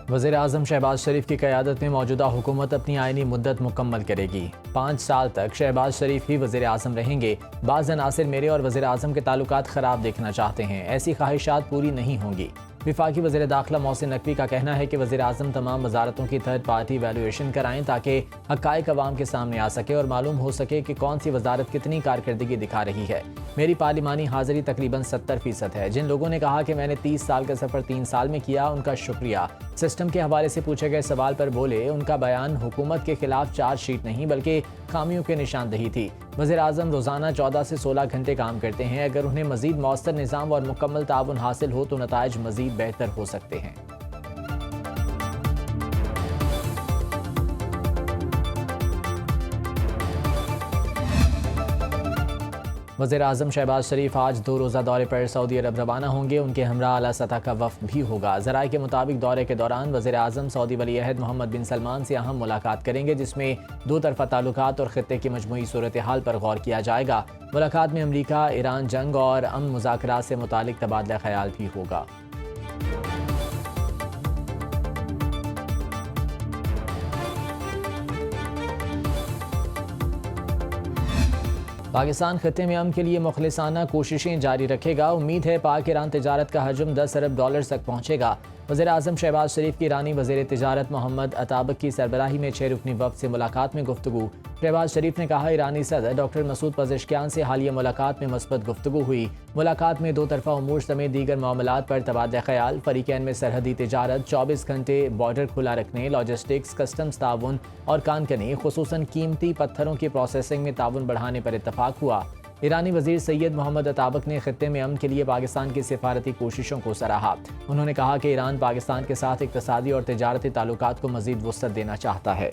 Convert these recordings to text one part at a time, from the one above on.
وزیر اعظم شہباز شریف کی قیادت میں موجودہ حکومت اپنی آئینی مدت مکمل کرے گی۔ 5 سال تک شہباز شریف ہی وزیر اعظم رہیں گے۔ بعض عناصر میرے اور وزیر اعظم کے تعلقات خراب دیکھنا چاہتے ہیں، ایسی خواہشات پوری نہیں ہوں گی۔ وفاقی وزیر داخلہ محسن نقوی کا کہنا ہے کہ وزیر اعظم تمام وزارتوں کی تھرڈ پارٹی ایویلویشن کرائیں تاکہ حقائق عوام کے سامنے آ سکے اور معلوم ہو سکے کہ کون سی وزارت کتنی کارکردگی دکھا رہی ہے۔ میری پارلیمانی حاضری تقریباً 70% ہے۔ جن لوگوں نے کہا کہ میں نے 30 سال کا سفر 3 سال میں کیا، ان کا شکریہ۔ سسٹم کے حوالے سے پوچھے گئے سوال پر بولے، ان کا بیان حکومت کے خلاف چارج شیٹ نہیں بلکہ خامیوں کی نشاندہی تھی۔ وزیر اعظم روزانہ 14 سے 16 گھنٹے کام کرتے ہیں۔ اگر انہیں مزید مؤثر نظام اور مکمل تعاون حاصل ہو تو نتائج مزید بہتر ہو سکتے ہیں۔ وزیر اعظم شہباز شریف آج 2 روزہ دورے پر سعودی عرب روانہ ہوں گے۔ ان کے ہمراہ اعلیٰ سطح کا وفد بھی ہوگا۔ ذرائع کے مطابق دورے کے دوران وزیر اعظم سعودی ولی عہد محمد بن سلمان سے اہم ملاقات کریں گے، جس میں 2 طرفہ تعلقات اور خطے کی مجموعی صورتحال پر غور کیا جائے گا۔ ملاقات میں امریکہ ایران جنگ اور امن مذاکرات سے متعلق تبادلہ خیال بھی ہوگا۔ پاکستان خطے میں امن کے لیے مخلصانہ کوششیں جاری رکھے گا۔ امید ہے پاک ایران تجارت کا حجم 10 ارب ڈالر تک پہنچے گا۔ وزیر اعظم شہباز شریف کی ایرانی وزیر تجارت محمد عطابک کی سربراہی میں 6 رکنی وفد سے ملاقات میں گفتگو۔ شہباز شریف نے کہا، ایرانی صدر ڈاکٹر مسعود پزشکیان سے حالیہ ملاقات میں مثبت گفتگو ہوئی۔ ملاقات میں 2 طرفہ امور سمیت دیگر معاملات پر تبادلہ خیال۔ فریقین میں سرحدی تجارت، 24 گھنٹے بارڈر کھلا رکھنے، لاجسٹکس، کسٹمز تعاون اور کان کنی خصوصاً قیمتی پتھروں کی پروسیسنگ میں تعاون بڑھانے پر اتفاق ہوا۔ ایرانی وزیر سید محمد عطابک نے خطے میں امن کے لیے پاکستان کی سفارتی کوششوں کو سراہا۔ انہوں نے کہا کہ ایران پاکستان کے ساتھ اقتصادی اور تجارتی تعلقات کو مزید وسعت دینا چاہتا ہے۔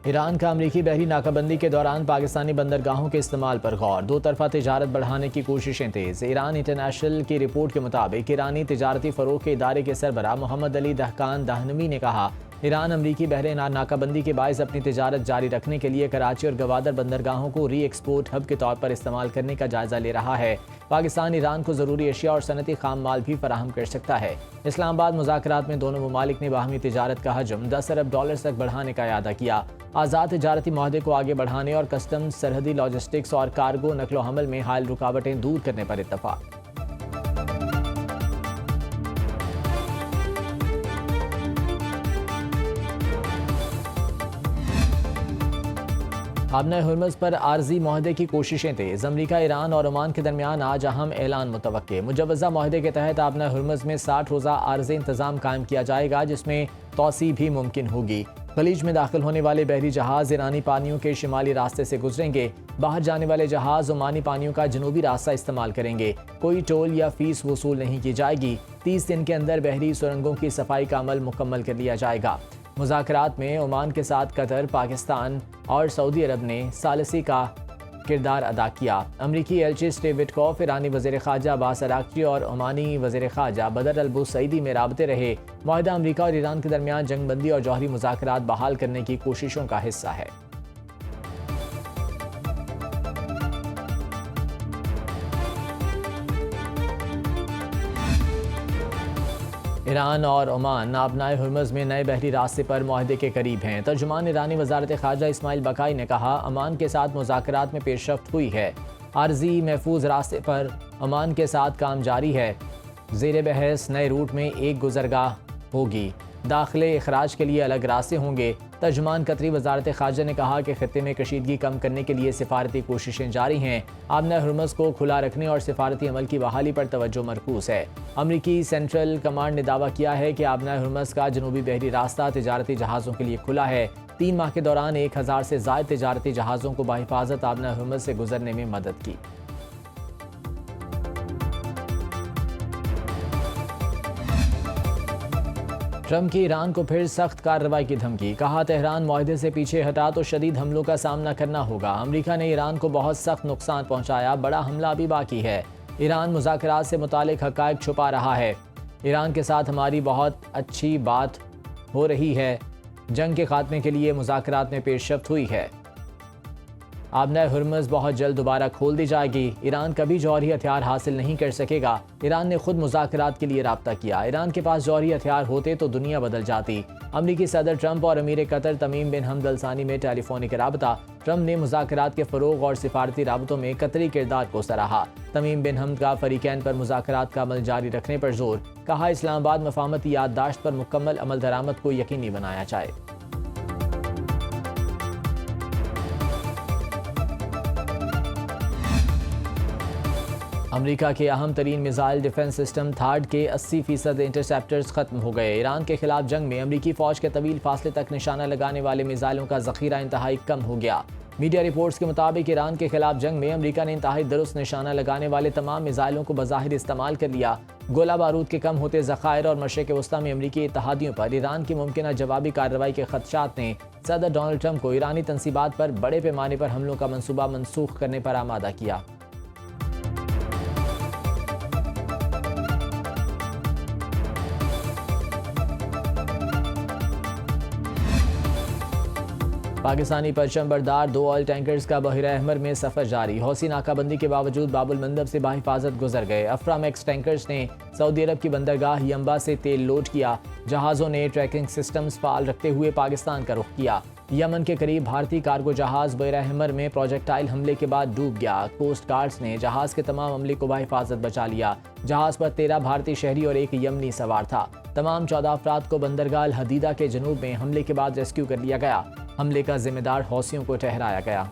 ایران کا امریکی بحری ناکہ بندی کے دوران پاکستانی بندرگاہوں کے استعمال پر غور۔ 2 طرفہ تجارت بڑھانے کی کوششیں تیز۔ ایران انٹرنیشنل کی رپورٹ کے مطابق ایرانی تجارتی فروغ کے ادارے کے سربراہ محمد علی دہقان دہنوی نے کہا، ایران امریکی بحری ناکہ بندی کے باعث اپنی تجارت جاری رکھنے کے لیے کراچی اور گوادر بندرگاہوں کو ری ایکسپورٹ ہب کے طور پر استعمال کرنے کا جائزہ لے رہا ہے۔ پاکستان ایران کو ضروری اشیاء اور صنعتی خام مال بھی فراہم کر سکتا ہے۔ اسلام آباد مذاکرات میں دونوں ممالک نے باہمی تجارت کا حجم 10 ارب ڈالر تک بڑھانے کا اعادہ کیا۔ آزاد تجارتی معاہدے کو آگے بڑھانے اور کسٹمز، سرحدی لاجسٹکس اور کارگو نقل و حمل میں حائل رکاوٹیں دور کرنے پر اتفاق۔ آبنہ ہرمز پر عارضی معاہدے کی کوششیں تیز۔ امریکہ، ایران اور عمان کے درمیان آج اہم اعلان متوقع۔ مجوزہ معاہدے کے تحت آبنہ ہرمز میں 60 روزہ عارضی انتظام قائم کیا جائے گا، جس میں توسیع بھی ممکن ہوگی۔ خلیج میں داخل ہونے والے بحری جہاز ایرانی پانیوں کے شمالی راستے سے گزریں گے۔ باہر جانے والے جہاز عمانی پانیوں کا جنوبی راستہ استعمال کریں گے۔ کوئی ٹول یا فیس وصول نہیں کی جائے گی۔ 30 دن کے اندر بحری سرنگوں کی صفائی کا عمل مکمل کر لیا جائے گا۔ مذاکرات میں عمان کے ساتھ قطر، پاکستان اور سعودی عرب نے ثالثی کا کردار ادا کیا۔ امریکی ایلچی سٹیو وٹکوف، ایرانی وزیر خارجہ عباس اراغچی اور عمانی وزیر خارجہ بدر البوسعیدی میں رابطے رہے۔ معاہدہ امریکہ اور ایران کے درمیان جنگ بندی اور جوہری مذاکرات بحال کرنے کی کوششوں کا حصہ ہے۔ ایران اور عمان آبنہ ہرمز میں نئے بحری راستے پر معاہدے کے قریب ہیں۔ ترجمان ایرانی وزارت خارجہ اسماعیل بقائی نے کہا، عمان کے ساتھ مذاکرات میں پیش رفت ہوئی ہے۔ عارضی محفوظ راستے پر عمان کے ساتھ کام جاری ہے۔ زیر بحث نئے روٹ میں ایک گزرگاہ ہوگی۔ داخلے اخراج کے لیے الگ راستے ہوں گے۔ ترجمان قطری وزارت خارجہ نے کہا کہ خطے میں کشیدگی کم کرنے کے لیے سفارتی کوششیں جاری ہیں۔ آبنہ ہرمز کو کھلا رکھنے اور سفارتی عمل کی بحالی پر توجہ مرکوز ہے۔ امریکی سینٹرل کمانڈ نے دعویٰ کیا ہے کہ آبنہ ہرمز کا جنوبی بحری راستہ تجارتی جہازوں کے لیے کھلا ہے۔ 3 ماہ کے دوران 1000 سے زائد تجارتی جہازوں کو بحفاظت آبنہ ہرمز سے گزرنے میں مدد کی۔ ٹرمپ کی ایران کو پھر سخت کارروائی کی دھمکی۔ کہا، تہران معاہدے سے پیچھے ہٹا تو شدید حملوں کا سامنا کرنا ہوگا۔ امریکہ نے ایران کو بہت سخت نقصان پہنچایا، بڑا حملہ ابھی باقی ہے۔ ایران مذاکرات سے متعلق حقائق چھپا رہا ہے۔ ایران کے ساتھ ہماری بہت اچھی بات ہو رہی ہے۔ جنگ کے خاتمے کے لیے مذاکرات میں پیش رفت ہوئی ہے۔ آبنۂ ہرمز بہت جلد دوبارہ کھول دی جائے گی۔ ایران کبھی جوہری ہتھیار حاصل نہیں کر سکے گا۔ ایران نے خود مذاکرات کے لیے رابطہ کیا۔ ایران کے پاس جوہری ہتھیار ہوتے تو دنیا بدل جاتی۔ امریکی صدر ٹرمپ اور امیر قطر تمیم بن حمد الثانی میں ٹیلی فونک رابطہ۔ ٹرمپ نے مذاکرات کے فروغ اور سفارتی رابطوں میں قطری کردار کو سراہا۔ تمیم بن حمد کا فریقین پر مذاکرات کا عمل جاری رکھنے پر زور، کہا اسلام آباد مفاہمتی یادداشت پر مکمل عمل درآمد کو یقینی بنایا جائے۔ امریکہ کے اہم ترین میزائل ڈیفنس سسٹم تھاڈ کے 80% انٹرسیپٹرز ختم ہو گئے۔ ایران کے خلاف جنگ میں امریکی فوج کے طویل فاصلے تک نشانہ لگانے والے میزائلوں کا ذخیرہ انتہائی کم ہو گیا۔ میڈیا رپورٹس کے مطابق ایران کے خلاف جنگ میں امریکہ نے انتہائی درست نشانہ لگانے والے تمام میزائلوں کو بظاہر استعمال کر لیا۔ گولہ بارود کے کم ہوتے ذخائر اور مشرق وسطیٰ میں امریکی اتحادیوں پر ایران کی ممکنہ جوابی کارروائی کے خدشات نے صدر ڈونلڈ ٹرمپ کو ایرانی تنصیبات پر بڑے پیمانے پر حملوں کا منصوبہ منسوخ کرنے پر آمادہ کیا۔ پاکستانی پرچم بردار 2 آئل ٹینکرز کا بحیرہ احمر میں سفر جاری۔ حوثی ناکہ بندی کے باوجود باب المندب سے بحفاظت گزر گئے۔ افرامیکس ٹینکرز نے سعودی عرب کی بندرگاہ ینبع سے تیل لوڈ کیا۔ جہازوں نے ٹریکنگ سسٹمز فعال رکھتے ہوئے پاکستان کا رخ کیا۔ یمن کے قریب بھارتی کارگو جہاز بحیرہ احمر میں پروجیکٹائل حملے کے بعد ڈوب گیا۔ کوسٹ گارڈز نے جہاز کے تمام عملے کو بحفاظت بچا لیا۔ جہاز پر 13 بھارتی شہری اور 1 یمنی سوار تھا۔ تمام 14 افراد کو بندرگاہ الحدیدہ کے جنوب میں حملے کے بعد ریسکیو کر لیا گیا۔ حملے کا ذمہ دار حوثیوں کو ٹھہرایا گیا۔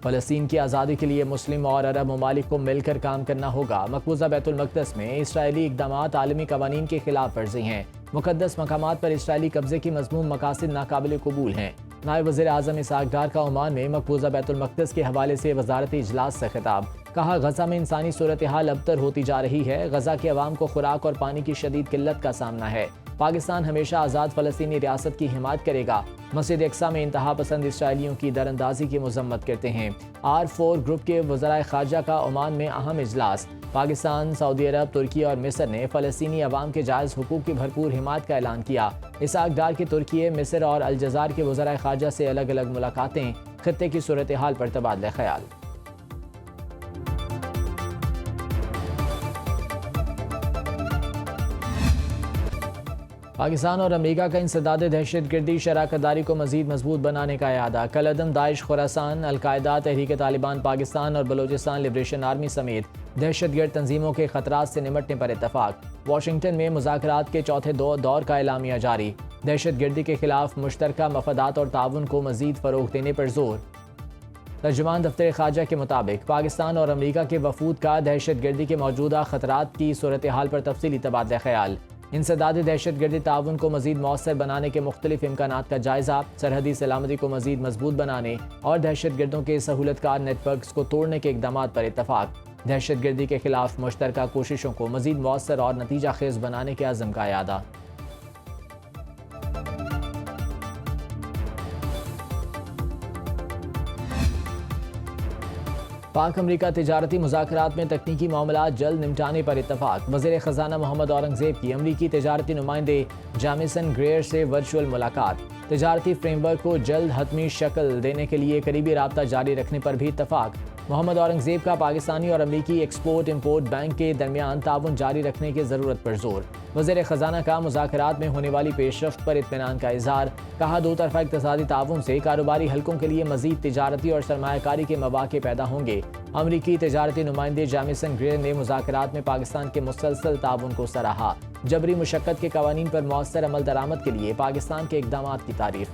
فلسطین کی آزادی کے لیے مسلم اور عرب ممالک کو مل کر کام کرنا ہوگا۔ مقبوضہ بیت المقدس میں اسرائیلی اقدامات عالمی قوانین کی خلاف ورزی ہیں۔ مقدس مقامات پر اسرائیلی قبضے کی مذموم مقاصد ناقابل قبول ہیں۔ نائب وزیر اعظم اسحاق ڈار کا عمان میں مقبوضہ بیت المقدس کے حوالے سے وزارتی اجلاس سے خطاب، کہا غزہ میں انسانی صورتحال ابتر ہوتی جا رہی ہے۔ غزہ کے عوام کو خوراک اور پانی کی شدید قلت کا سامنا ہے۔ پاکستان ہمیشہ آزاد فلسطینی ریاست کی حمایت کرے گا۔ مسجد اقصیٰ میں انتہا پسند اسرائیلیوں کی دراندازی کی مذمت کرتے ہیں۔ R4 گروپ کے وزرائے خارجہ کا عمان میں اہم اجلاس۔ پاکستان، سعودی عرب، ترکی اور مصر نے فلسطینی عوام کے جائز حقوق کی بھرپور حمایت کا اعلان کیا۔ اسحاق ڈار کی ترکی، مصر اور الجزائر کے وزرائے خارجہ سے الگ الگ ملاقاتیں، خطے کی صورتحال پر تبادلہ خیال۔ پاکستان اور امریکہ کا انسداد دہشت گردی شراکت داری کو مزید مضبوط بنانے کا اعادہ۔ کل عدم داعش خراسان، القاعدہ، تحریک طالبان پاکستان اور بلوچستان لبریشن آرمی سمیت دہشت گرد تنظیموں کے خطرات سے نمٹنے پر اتفاق۔ واشنگٹن میں مذاکرات کے چوتھے دور کا اعلامیہ جاری۔ دہشت گردی کے خلاف مشترکہ مفادات اور تعاون کو مزید فروغ دینے پر زور۔ ترجمان دفتر خارجہ کے مطابق پاکستان اور امریکہ کے وفود کا دہشت گردی کے موجودہ خطرات کی صورتحال پر تفصیلی تبادلہ خیال۔ انسداد دہشت گردی تعاون کو مزید مؤثر بنانے کے مختلف امکانات کا جائزہ، سرحدی سلامتی کو مزید مضبوط بنانے اور دہشت گردوں کے سہولت کار نیٹ ورکس کو توڑنے کے اقدامات پر اتفاق۔ دہشت گردی کے خلاف مشترکہ کوششوں کو مزید مؤثر اور نتیجہ خیز بنانے کے عزم کا اعادہ۔ پاک امریکہ تجارتی مذاکرات میں تکنیکی معاملات جلد نمٹانے پر اتفاق۔ وزیر خزانہ محمد اورنگزیب کی امریکی تجارتی نمائندے جیمیسن گریئر سے ورچوئل ملاقات۔ تجارتی فریم ورک کو جلد حتمی شکل دینے کے لیے قریبی رابطہ جاری رکھنے پر بھی اتفاق۔ محمد اورنگزیب کا پاکستانی اور امریکی ایکسپورٹ امپورٹ بینک کے درمیان تعاون جاری رکھنے کی ضرورت پر زور۔ وزیر خزانہ کا مذاکرات میں ہونے والی پیش رفت پر اطمینان کا اظہار، کہا دو طرفہ اقتصادی تعاون سے کاروباری حلقوں کے لیے مزید تجارتی اور سرمایہ کاری کے مواقع پیدا ہوں گے۔ امریکی تجارتی نمائندے جیمیسن گریئر نے مذاکرات میں پاکستان کے مسلسل تعاون کو سراہا۔ جبری مشقت کے قوانین پر مؤثر عمل درآمد کے لیے پاکستان کے اقدامات کی تعریف۔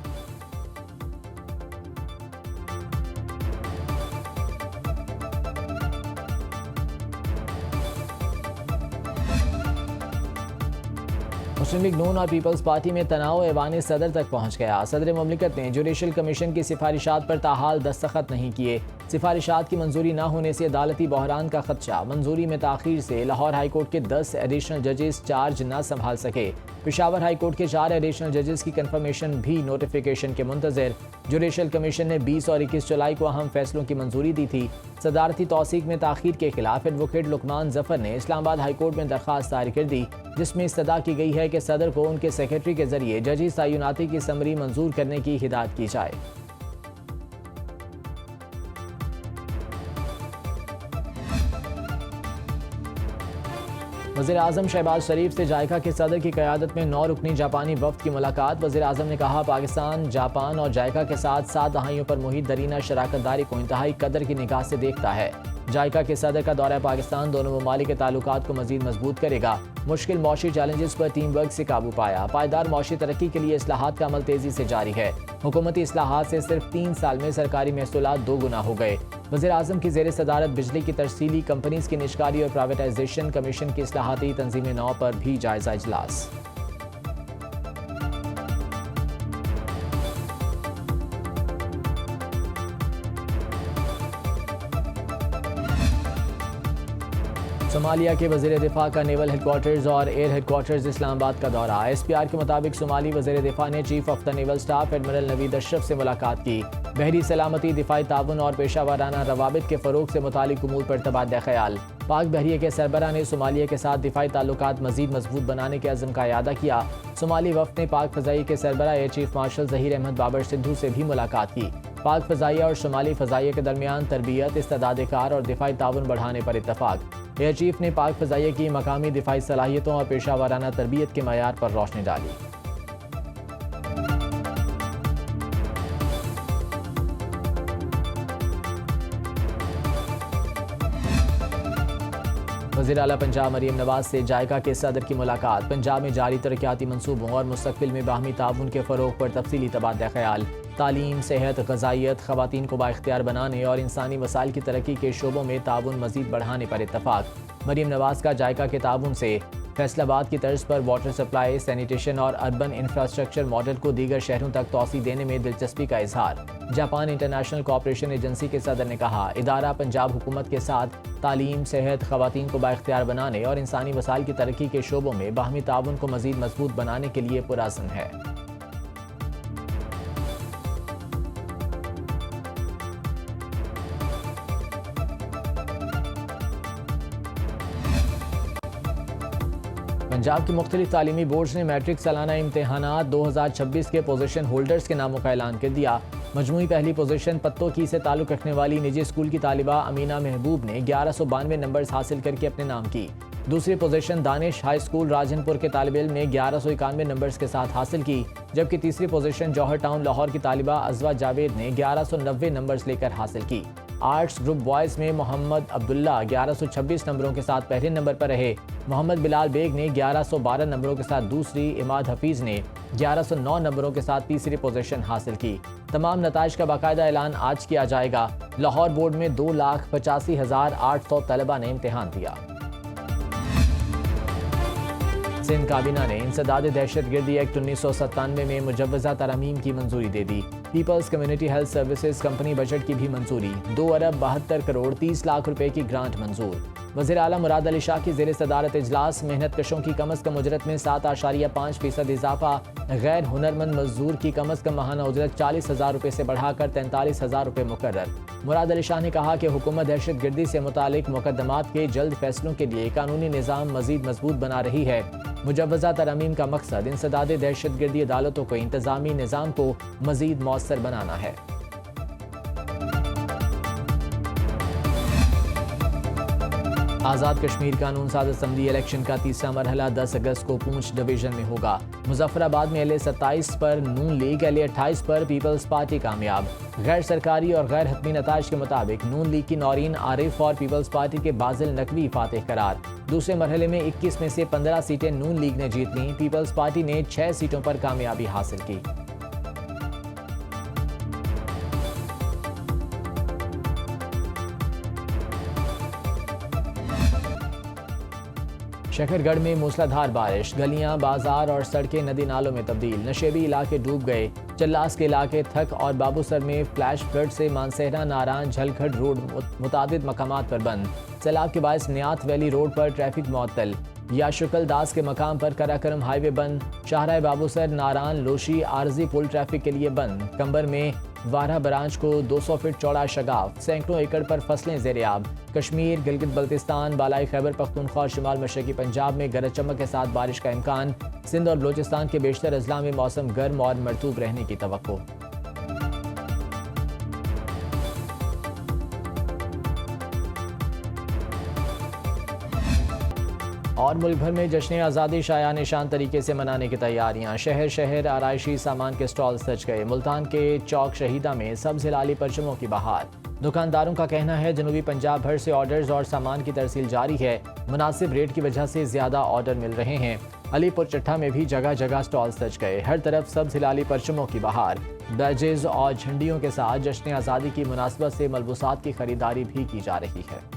مسلم لیگ نون اور پیپلز پارٹی میں تناؤ ایوان صدر تک پہنچ گیا۔ صدر مملکت نے جوڈیشل کمیشن کی سفارشات پر تاحال دستخط نہیں کیے۔ سفارشات کی منظوری نہ ہونے سے عدالتی بحران کا خدشہ۔ منظوری میں تاخیر سے لاہور ہائی کورٹ کے 10 ایڈیشنل ججز چارج نہ سنبھال سکے۔ پشاور ہائی کورٹ کے 4 ایڈیشنل ججز کی کنفرمیشن بھی نوٹیفیکیشن کے منتظر۔ جوڈیشل کمیشن نے 20 اور 21 جولائی کو اہم فیصلوں کی منظوری دی تھی۔ صدارتی توثیق میں تاخیر کے خلاف ایڈوکیٹ لقمان ظفر نے اسلام آباد ہائی کورٹ میں درخواست دائر کر دی، جس میں استدعا کی گئی ہے کہ صدر کو ان کے سیکریٹری کے ذریعے ججی تعیناتی کی سمری منظور کرنے کی ہدایت کی جائے۔ وزیر اعظم شہباز شریف سے جائکا کے صدر کی قیادت میں 9 رکنی جاپانی وفد کی ملاقات۔ وزیر اعظم نے کہا پاکستان جاپان اور جائکا کے ساتھ 7 دہائیوں پر محیط درینہ شراکت داری کو انتہائی قدر کی نگاہ سے دیکھتا ہے۔ جائکا کے صدر کا دورہ پاکستان دونوں ممالک کے تعلقات کو مزید مضبوط کرے گا۔ مشکل معاشی چیلنجز پر ٹیم ورک سے قابو پایا۔ پائیدار معاشی ترقی کے لیے اصلاحات کا عمل تیزی سے جاری ہے۔ حکومتی اصلاحات سے صرف 3 سال میں سرکاری محصولات 2 گنا ہو گئے۔ وزیر اعظم کی زیر صدارت بجلی کی ترسیلی کمپنیز کی نجکاری اور پرائیویٹائزیشن کمیشن کی اصلاحاتی تنظیم نو پر بھی جائزہ اجلاس۔ صومالیہ کے وزیر دفاع کا نیول ہیڈ کوارٹرز اور ایئر ہیڈ کوارٹرز اسلام آباد کا دورہ۔ ایس پی آر کے مطابق صومالی وزیر دفاع نے chief of the naval staff admiral Naveed Ashraf سے ملاقات کی۔ بحری سلامتی، دفاعی تعاون اور پیشہ ورانہ روابط کے فروغ سے متعلق امور پر تبادلہ خیال۔ پاک بحریہ کے سربراہ نے صومالیہ کے ساتھ دفاعی تعلقات مزید مضبوط بنانے کے عزم کا اعادہ کیا۔ صومالی وفد نے پاک فضائیہ کے سربراہ air chief marshal Zaheer Ahmed Babar Sidhu سے بھی ملاقات کی۔ پاک فضائیہ اور شمالی فضائیہ کے درمیان تربیت، استعداد کار اور دفاعی تعاون بڑھانے پر اتفاق۔ ایئر چیف نے پاک فضائیہ کی مقامی دفاعی صلاحیتوں اور پیشہ ورانہ تربیت کے معیار پر روشنی ڈالی۔ وزیر اعلیٰ پنجاب مریم نواز سے جائکا کے صدر کی ملاقات۔ پنجاب میں جاری ترقیاتی منصوبوں اور مستقبل میں باہمی تعاون کے فروغ پر تفصیلی تبادلہ خیال۔ تعلیم، صحت، غذائیت، خواتین کو بااختیار بنانے اور انسانی وسائل کی ترقی کے شعبوں میں تعاون مزید بڑھانے پر اتفاق۔ مریم نواز کا جائکا کے تعاون سے فیصل آباد کی طرز پر واٹر سپلائی، سینیٹیشن اور اربن انفراسٹرکچر ماڈل کو دیگر شہروں تک توسیع دینے میں دلچسپی کا اظہار۔ جاپان انٹرنیشنل کوآپریشن ایجنسی کے صدر نے کہا ادارہ پنجاب حکومت کے ساتھ تعلیم، صحت، خواتین کو بااختیار بنانے اور انسانی وسائل کی ترقی کے شعبوں میں باہمی تعاون کو مزید مضبوط بنانے کے لیے پرعزم ہے۔ پنجاب کے مختلف تعلیمی بورڈز نے میٹرک سالانہ امتحانات 2026 کے پوزیشن ہولڈرز کے ناموں کا اعلان کر دیا۔ مجموعی پہلی پوزیشن پتو کی سے تعلق رکھنے والی نجی اسکول کی طالبہ امینہ محبوب نے 1192 نمبرز حاصل کر کے اپنے نام کی۔ دوسری پوزیشن دانش ہائی اسکول راجن پور کے طالب علم نے 1191 نمبرز کے ساتھ حاصل کی، جبکہ تیسری پوزیشن جوہر ٹاؤن لاہور کی طالبہ عزوہ جاوید نے 1190 نمبرز لے کر حاصل کی۔ آرٹس گروپ بوائز میں محمد عبداللہ 1126 نمبروں کے ساتھ پہلے نمبر پر رہے۔ محمد بلال بیگ نے 1112 نمبروں کے ساتھ دوسری، اماد حفیظ نے 1109 نمبروں کے ساتھ تیسری پوزیشن حاصل کی۔ تمام نتائج کا باقاعدہ اعلان آج کیا جائے گا۔ لاہور بورڈ میں 2,85,800 طلبہ نے امتحان دیا۔ سندھ کابینہ نے انسداد دہشت گردی ایکٹ 1997 میں مجوزہ ترامیم کی منظوری دے دی۔ Peoples community health services company budget کی بھی منظوری، 2 ارب 72 کروڑ 30 لاکھ روپے کی گرانٹ منظور۔ وزیر اعلیٰ مراد علی شاہ کی زیر صدارت اجلاس، محنت کشوں کی کم از کم اجرت میں 7.5% اضافہ، غیر ہنرمند مزدور کی کم از کم ماہانہ اجرت 40,000 روپے سے بڑھا کر 43,000 روپے مقرر۔ مراد علی شاہ نے کہا کہ حکومت دہشت گردی سے متعلق مقدمات کے جلد فیصلوں کے لیے قانونی نظام مزید مضبوط بنا رہی ہے۔ مجوزہ ترامیم کا مقصد انسداد دہشت گردی عدالتوں کو انتظامی نظام کو مزید مؤثر بنانا ہے۔ آزاد کشمیر قانون ساز اسمبلی الیکشن کا تیسرا مرحلہ 10 اگست کو پونچھ ڈویژن میں ہوگا۔ مظفر آباد میں LA27 پر نون لیگ، LA28 پر پیپلز پارٹی کامیاب۔ غیر سرکاری اور غیر حتمی نتائج کے مطابق نون لیگ کی نورین عارف اور پیپلز پارٹی کے بازل نقوی فاتح قرار۔ دوسرے مرحلے میں 21 میں سے 15 سیٹیں نون لیگ نے جیت لیں۔ پیپلز پارٹی نے 6 سیٹوں پر کامیابی حاصل کی۔ شکر گڑھ میں موسلادھار بارش، گلیاں، بازار اور سڑکیں ندی نالوں میں تبدیل، نشیبی علاقے ڈوب گئے۔ چلاس کے علاقے تھک اور بابو سر میں فلیش فلڈ سے مانسہرہ ناران جھلکھڈ روڈ متعدد مقامات پر بند۔ سیلاب کے باعث نیات ویلی روڈ پر ٹریفک معطل۔ یا شکل داس کے مقام پر کراکرم ہائی وے بند۔ شاہراہ بابو سر ناران لوشی عارضی پل ٹریفک کے لیے بند۔ کمبر میں وارہ برانچ کو 200 فٹ چوڑا شگاف، سینکڑوں ایکڑ پر فصلیں زیریاب۔ کشمیر، گلگت بلتستان، بالائی خیبر پختونخوا اور شمال مشرقی پنجاب میں گرج چمک کے ساتھ بارش کا امکان۔ سندھ اور بلوچستان کے بیشتر اضلاع میں موسم گرم اور مرطوب رہنے کی توقع۔ اور ملک بھر میں جشن آزادی شایان شان طریقے سے منانے کی تیاریاں، شہر شہر آرائشی سامان کے سٹال سج گئے۔ ملتان کے چوک شہیدہ میں سبز ہلالی پرچموں کی بہار۔ دکانداروں کا کہنا ہے جنوبی پنجاب بھر سے آرڈرز اور سامان کی ترسیل جاری ہے، مناسب ریٹ کی وجہ سے زیادہ آرڈر مل رہے ہیں۔ علی پور چٹھا میں بھی جگہ جگہ سٹال سج گئے، ہر طرف سبز ہلالی پرچموں کی بہار۔ بیجز اور جھنڈیوں کے ساتھ جشن آزادی کی مناسبت سے ملبوسات کی خریداری بھی کی جا رہی ہے۔